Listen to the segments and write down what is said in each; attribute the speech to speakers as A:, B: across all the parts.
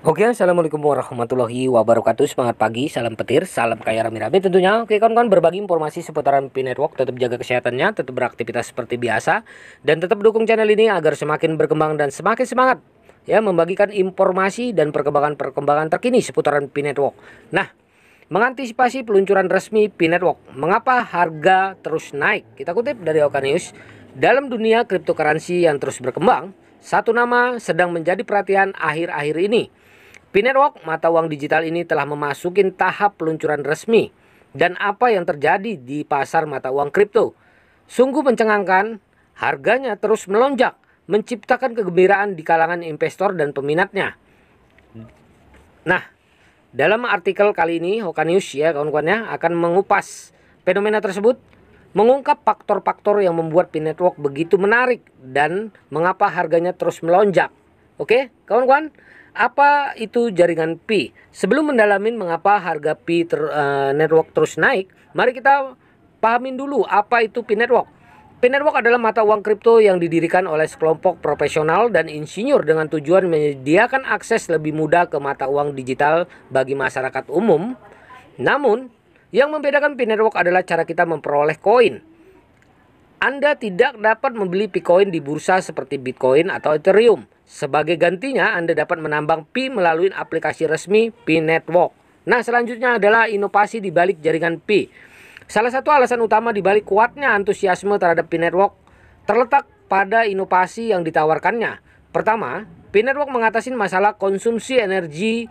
A: Oke, assalamualaikum warahmatullahi wabarakatuh. Semangat pagi, salam petir, salam kaya rame-rame tentunya. Oke, kawan-kawan, berbagi informasi seputaran Pi Network. Tetap jaga kesehatannya, tetap beraktivitas seperti biasa, dan tetap dukung channel ini agar semakin berkembang dan semakin semangat ya membagikan informasi dan perkembangan terkini seputaran Pi Network. Nah, mengantisipasi peluncuran resmi Pi Network, mengapa harga terus naik? Kita kutip dari Oka News. Dalam dunia cryptocurrency yang terus berkembang, satu nama sedang menjadi perhatian akhir-akhir ini. Pi Network, mata uang digital ini telah memasuki tahap peluncuran resmi. Dan apa yang terjadi di pasar mata uang kripto? Sungguh mencengangkan, harganya terus melonjak, menciptakan kegembiraan di kalangan investor dan peminatnya. Nah, dalam artikel kali ini, Hoka News ya kawan-kawan ya, akan mengupas fenomena tersebut, mengungkap faktor-faktor yang membuat Pi Network begitu menarik dan mengapa harganya terus melonjak. Oke, kawan-kawan, apa itu jaringan Pi? Sebelum mendalamin mengapa harga Pi Network terus naik, mari kita pahamin dulu apa itu Pi Network. Pi Network adalah mata uang kripto yang didirikan oleh sekelompok profesional dan insinyur dengan tujuan menyediakan akses lebih mudah ke mata uang digital bagi masyarakat umum. Namun, yang membedakan Pi Network adalah cara kita memperoleh koin. Anda tidak dapat membeli Bitcoin di bursa seperti Bitcoin atau Ethereum. Sebagai gantinya, Anda dapat menambang Pi melalui aplikasi resmi Pi Network. Nah, selanjutnya adalah inovasi di balik jaringan Pi. Salah satu alasan utama di balik kuatnya antusiasme terhadap Pi Network terletak pada inovasi yang ditawarkannya. Pertama, Pi Network mengatasi masalah konsumsi energi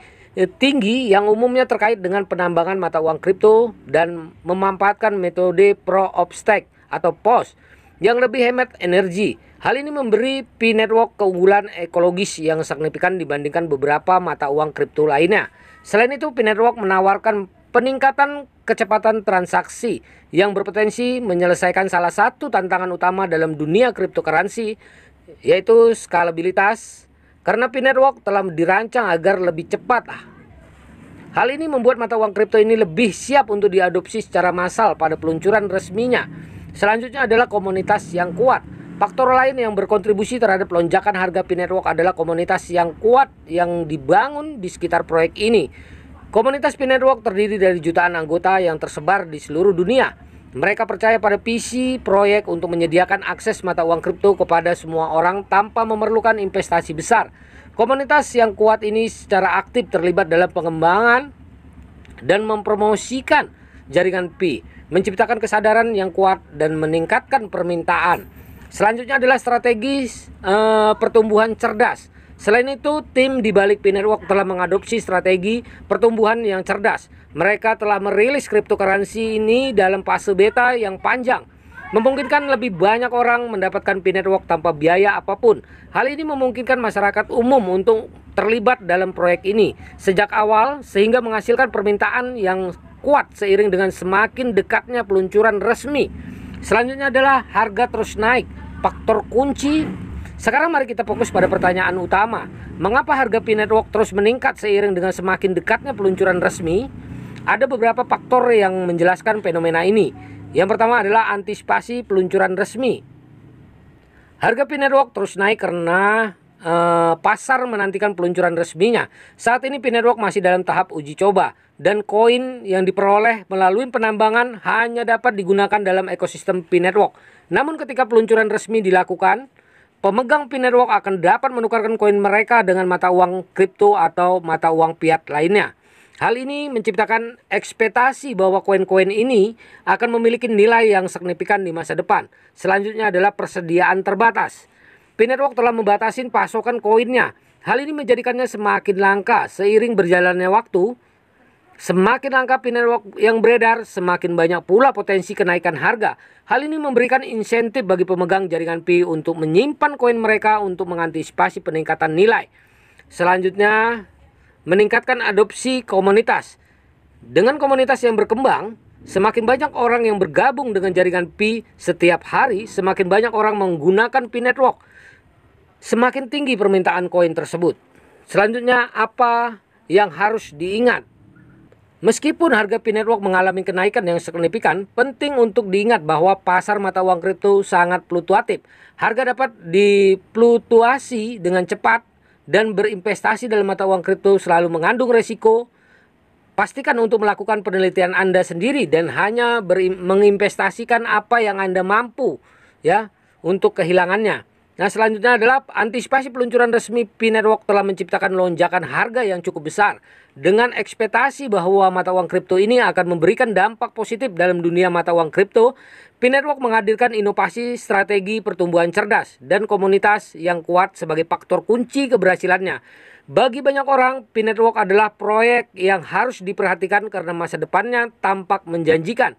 A: tinggi yang umumnya terkait dengan penambangan mata uang kripto dan memanfaatkan metode Proof of Stake atau POS yang lebih hemat energi. Hal ini memberi Pi Network keunggulan ekologis yang signifikan dibandingkan beberapa mata uang kripto lainnya. Selain itu, Pi Network menawarkan peningkatan kecepatan transaksi yang berpotensi menyelesaikan salah satu tantangan utama dalam dunia cryptocurrency, yaitu skalabilitas. Karena Pi Network telah dirancang agar lebih cepat. Hal ini membuat mata uang kripto ini lebih siap untuk diadopsi secara massal pada peluncuran resminya. Selanjutnya adalah komunitas yang kuat. Faktor lain yang berkontribusi terhadap lonjakan harga Pi Network adalah komunitas yang kuat yang dibangun di sekitar proyek ini. Komunitas Pi Network terdiri dari jutaan anggota yang tersebar di seluruh dunia. Mereka percaya pada visi proyek untuk menyediakan akses mata uang kripto kepada semua orang tanpa memerlukan investasi besar. Komunitas yang kuat ini secara aktif terlibat dalam pengembangan dan mempromosikan jaringan Pi, menciptakan kesadaran yang kuat dan meningkatkan permintaan. Selanjutnya adalah strategi pertumbuhan cerdas. Selain itu, tim di balik Pi Network telah mengadopsi strategi pertumbuhan yang cerdas. Mereka telah merilis cryptocurrency ini dalam fase beta yang panjang, memungkinkan lebih banyak orang mendapatkan Pi Network tanpa biaya apapun. Hal ini memungkinkan masyarakat umum untuk terlibat dalam proyek ini sejak awal sehingga menghasilkan permintaan yang kuat seiring dengan semakin dekatnya peluncuran resmi. Selanjutnya adalah harga terus naik. Faktor kunci. Sekarang mari kita fokus pada pertanyaan utama. Mengapa harga Pi Network terus meningkat seiring dengan semakin dekatnya peluncuran resmi? Ada beberapa faktor yang menjelaskan fenomena ini. Yang pertama adalah antisipasi peluncuran resmi. Harga Pi Network terus naik karena pasar menantikan peluncuran resminya. Saat ini Pi Network masih dalam tahap uji coba dan koin yang diperoleh melalui penambangan hanya dapat digunakan dalam ekosistem Pi Network. Namun ketika peluncuran resmi dilakukan, pemegang Pi Network akan dapat menukarkan koin mereka dengan mata uang kripto atau mata uang fiat lainnya. Hal ini menciptakan ekspektasi bahwa koin-koin ini akan memiliki nilai yang signifikan di masa depan. Selanjutnya adalah persediaan terbatas. Pi Network telah membatasi pasokan koinnya. Hal ini menjadikannya semakin langka seiring berjalannya waktu. Semakin langka Pi Network yang beredar, semakin banyak pula potensi kenaikan harga. Hal ini memberikan insentif bagi pemegang jaringan Pi untuk menyimpan koin mereka untuk mengantisipasi peningkatan nilai. Selanjutnya, meningkatkan adopsi komunitas. Dengan komunitas yang berkembang, semakin banyak orang yang bergabung dengan jaringan Pi setiap hari, semakin banyak orang menggunakan Pi Network. Semakin tinggi permintaan koin tersebut. Selanjutnya, apa yang harus diingat? Meskipun harga Pi Network mengalami kenaikan yang signifikan, penting untuk diingat bahwa pasar mata uang kripto sangat fluktuatif. Harga dapat difluktuasi dengan cepat dan berinvestasi dalam mata uang kripto selalu mengandung resiko. Pastikan untuk melakukan penelitian Anda sendiri dan hanya menginvestasikan apa yang Anda mampu ya untuk kehilangannya. Nah, selanjutnya adalah antisipasi peluncuran resmi P-Network telah menciptakan lonjakan harga yang cukup besar dengan ekspektasi bahwa mata uang kripto ini akan memberikan dampak positif dalam dunia mata uang kripto. P-Network menghadirkan inovasi strategi pertumbuhan cerdas dan komunitas yang kuat sebagai faktor kunci keberhasilannya. Bagi banyak orang, P-Network adalah proyek yang harus diperhatikan karena masa depannya tampak menjanjikan.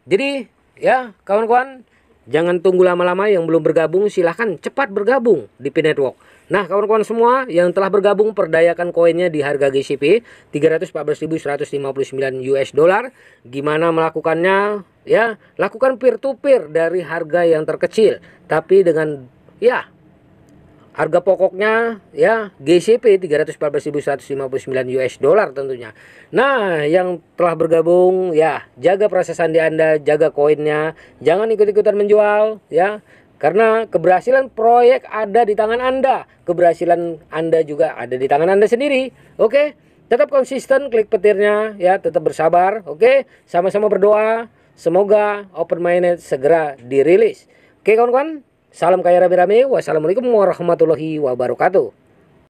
A: Jadi, ya kawan-kawan, jangan tunggu lama-lama. Yang belum bergabung silahkan cepat bergabung di P-Network. Nah, kawan-kawan semua yang telah bergabung, perdayakan koinnya di harga GCP 314.159 US dollar. Gimana melakukannya? Ya, lakukan peer to peer dari harga yang terkecil, tapi dengan ya harga pokoknya ya GCP 314.159 US dollar tentunya. Nah, yang telah bergabung ya jaga proses sandi Anda, jaga koinnya, jangan ikut-ikutan menjual ya. Karena keberhasilan proyek ada di tangan Anda, keberhasilan Anda juga ada di tangan Anda sendiri. Oke, tetap konsisten, klik petirnya ya, tetap bersabar. Oke, sama-sama berdoa semoga Open Mainnet segera dirilis. Oke kawan-kawan, salam kaya rame-rame. Wassalamualaikum warahmatullahi wabarakatuh.